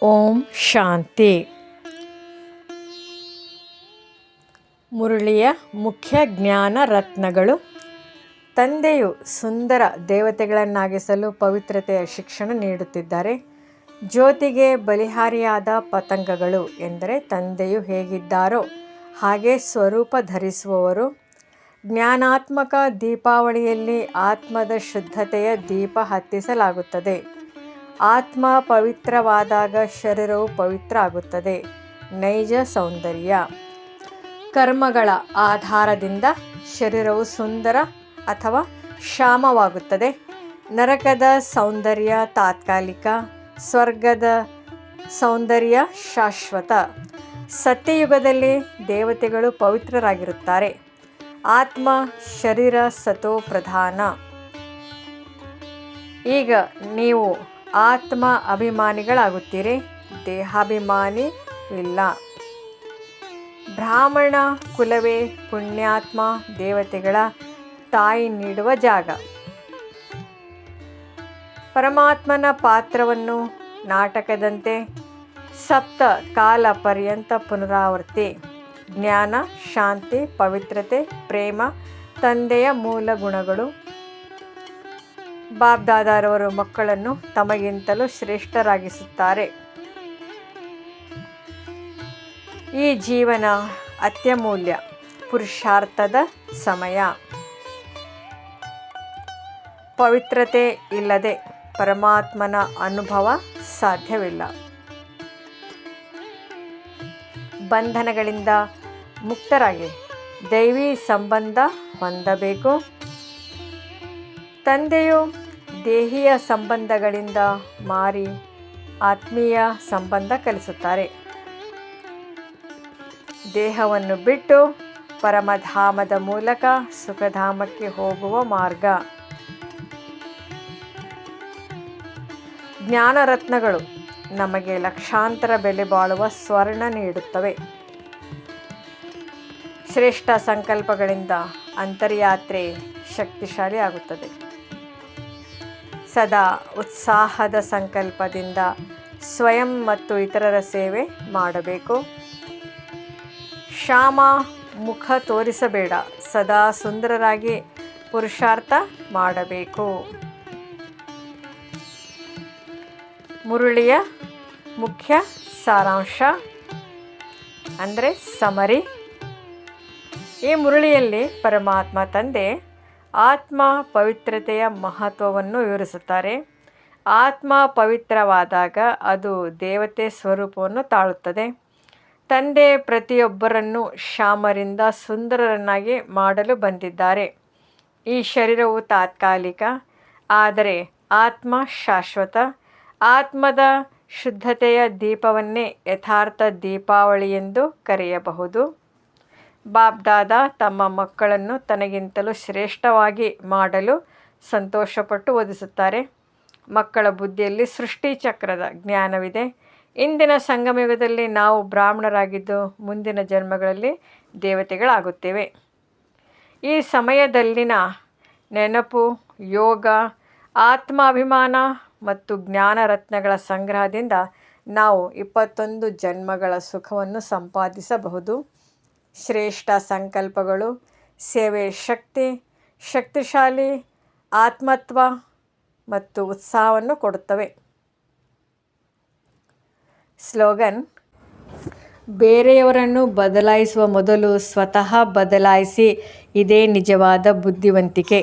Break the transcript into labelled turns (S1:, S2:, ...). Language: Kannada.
S1: ಓಂ ಶಾಂತಿ. ಮುರಳಿಯ ಮುಖ್ಯ ಜ್ಞಾನ ರತ್ನಗಳು. ತಂದೆಯು ಸುಂದರ ದೇವತೆಗಳನ್ನಾಗಿಸಲು ಪವಿತ್ರತೆಯ ಶಿಕ್ಷಣ ನೀಡುತ್ತಿದ್ದಾರೆ. ಜ್ಯೋತಿಗೆ ಬಲಿಹಾರಿಯಾದ ಪತಂಗಗಳು ಎಂದರೆ ತಂದೆಯು ಹೇಗಿದ್ದಾರೋ ಹಾಗೆ ಸ್ವರೂಪ ಧರಿಸುವವರು. ಜ್ಞಾನಾತ್ಮಕ ದೀಪಾವಳಿಯಲ್ಲಿ ಆತ್ಮದ ಶುದ್ಧತೆಯ ದೀಪ ಹತ್ತಿಸಲಾಗುತ್ತದೆ. ಆತ್ಮ ಪವಿತ್ರವಾದಾಗ ಶರೀರವು ಪವಿತ್ರ ಆಗುತ್ತದೆ. ನೈಜ ಸೌಂದರ್ಯ. ಕರ್ಮಗಳ ಆಧಾರದಿಂದ ಶರೀರವು ಸುಂದರ ಅಥವಾ ಶ್ಯಾಮವಾಗುತ್ತದೆ. ನರಕದ ಸೌಂದರ್ಯ ತಾತ್ಕಾಲಿಕ, ಸ್ವರ್ಗದ ಸೌಂದರ್ಯ ಶಾಶ್ವತ. ಸತ್ಯಯುಗದಲ್ಲಿ ದೇವತೆಗಳು ಪವಿತ್ರರಾಗಿರುತ್ತಾರೆ. ಆತ್ಮ ಶರೀರ ಸತೋ ಪ್ರಧಾನ. ಈಗ ನೀವು ಆತ್ಮ ಅಭಿಮಾನಿಗಳಾಗುತ್ತೀರಿ, ದೇಹಾಭಿಮಾನಿ ಇಲ್ಲ. ಬ್ರಾಹ್ಮಣ ಕುಲವೇ ಪುಣ್ಯಾತ್ಮ ದೇವತೆಗಳ ತಾಯಿ ನೀಡುವ ಜಾಗ. ಪರಮಾತ್ಮನ ಪಾತ್ರವನ್ನು ನಾಟಕದಂತೆ ಸಪ್ತ ಕಾಲ ಪರ್ಯಂತ ಪುನರಾವರ್ತಿ. ಜ್ಞಾನ, ಶಾಂತಿ, ಪವಿತ್ರತೆ, ಪ್ರೇಮ ತಂದೆಯ ಮೂಲ ಗುಣಗಳು. ಬಾಬ್ದಾದಾರವರು ಮಕ್ಕಳನ್ನು ತಮಗಿಂತಲೂ ಶ್ರೇಷ್ಠರಾಗಿಸುತ್ತಾರೆ. ಈ ಜೀವನ ಅತ್ಯಮೂಲ್ಯ ಪುರುಷಾರ್ಥದ ಸಮಯ. ಪವಿತ್ರತೆ ಇಲ್ಲದೆ ಪರಮಾತ್ಮನ ಅನುಭವ ಸಾಧ್ಯವಿಲ್ಲ. ಬಂಧನಗಳಿಂದ ಮುಕ್ತರಾಗಿ ದೈವಿ ಸಂಬಂಧ ಹೊಂದಬೇಕು. ತಂದೆಯು ದೇಹಿಯ ಸಂಬಂಧಗಳಿಂದ ಮಾರಿ ಆತ್ಮೀಯ ಸಂಬಂಧ ಕಲಿಸುತ್ತಾರೆ. ದೇಹವನ್ನು ಬಿಟ್ಟು ಪರಮಧಾಮದ ಮೂಲಕ ಸುಖಧಾಮಕ್ಕೆ ಹೋಗುವ ಮಾರ್ಗ. ಜ್ಞಾನರತ್ನಗಳು ನಮಗೆ ಲಕ್ಷಾಂತರ ಬೆಲೆ ಬಾಳುವ ಸ್ವರ್ಣ ನೀಡುತ್ತವೆ. ಶ್ರೇಷ್ಠ ಸಂಕಲ್ಪಗಳಿಂದ ಅಂತರ್ಯಾತ್ರೆ ಶಕ್ತಿಶಾಲಿ ಆಗುತ್ತದೆ. ಸದಾ ಉತ್ಸಾಹದ ಸಂಕಲ್ಪದಿಂದ ಸ್ವಯಂ ಮತ್ತು ಇತರರ ಸೇವೆ ಮಾಡಬೇಕು. ಶ್ಯಾಮ ಮುಖ ತೋರಿಸಬೇಡ, ಸದಾ ಸುಂದರರಾಗಿ ಪುರುಷಾರ್ಥ ಮಾಡಬೇಕು. ಮುರಳಿಯ ಮುಖ್ಯ ಸಾರಾಂಶ ಅಂದರೆ ಸಮರಿ. ಈ ಮುರಳಿಯಲ್ಲಿ ಪರಮಾತ್ಮ ತಂದೆ ಆತ್ಮ ಪವಿತ್ರತೆಯ ಮಹತ್ವವನ್ನು ವಿವರಿಸುತ್ತಾರೆ. ಆತ್ಮ ಪವಿತ್ರವಾದಾಗ ಅದು ದೇವತೆ ಸ್ವರೂಪವನ್ನು ತಾಳುತ್ತದೆ. ತಂದೆ ಪ್ರತಿಯೊಬ್ಬರನ್ನು ಶ್ಯಾಮರಿಂದ ಸುಂದರರನ್ನಾಗಿ ಮಾಡಲು ಬಂದಿದ್ದಾರೆ. ಈ ಶರೀರವು ತಾತ್ಕಾಲಿಕ, ಆದರೆ ಆತ್ಮ ಶಾಶ್ವತ. ಆತ್ಮದ ಶುದ್ಧತೆಯ ದೀಪವನ್ನೇ ಯಥಾರ್ಥ ದೀಪಾವಳಿ ಎಂದು ಕರೆಯಬಹುದು. ಬಾಬ್ದಾದ ತಮ್ಮ ಮಕ್ಕಳನ್ನು ತನಗಿಂತಲೂ ಶ್ರೇಷ್ಠವಾಗಿ ಮಾಡಲು ಸಂತೋಷಪಟ್ಟು ಓದಿಸುತ್ತಾರೆ. ಮಕ್ಕಳ ಬುದ್ಧಿಯಲ್ಲಿ ಸೃಷ್ಟಿ ಚಕ್ರದ ಜ್ಞಾನವಿದೆ. ಇಂದಿನ ಸಂಗಮಯುಗದಲ್ಲಿ ನಾವು ಬ್ರಾಹ್ಮಣರಾಗಿದ್ದು ಮುಂದಿನ ಜನ್ಮಗಳಲ್ಲಿ ದೇವತೆಗಳಾಗುತ್ತೇವೆ. ಈ ಸಮಯದಲ್ಲಿನ ನೆನಪು, ಯೋಗ, ಆತ್ಮಾಭಿಮಾನ ಮತ್ತು ಜ್ಞಾನರತ್ನಗಳ ಸಂಗ್ರಹದಿಂದ ನಾವು 21 ಜನ್ಮಗಳ ಸುಖವನ್ನು ಸಂಪಾದಿಸಬಹುದು. ಶ್ರೇಷ್ಠ ಸಂಕಲ್ಪಗಳು ಸೇವೆ ಶಕ್ತಿ, ಶಕ್ತಿಶಾಲಿ ಆತ್ಮತ್ವ ಮತ್ತು ಉತ್ಸಾಹವನ್ನು ಕೊಡುತ್ತವೆ. ಸ್ಲೋಗನ್: ಬೇರೆಯವರನ್ನು ಬದಲಾಯಿಸುವ ಮೊದಲು ಸ್ವತಃ ಬದಲಾಯಿಸಿ. ಇದೇ ನಿಜವಾದ ಬುದ್ಧಿವಂತಿಕೆ.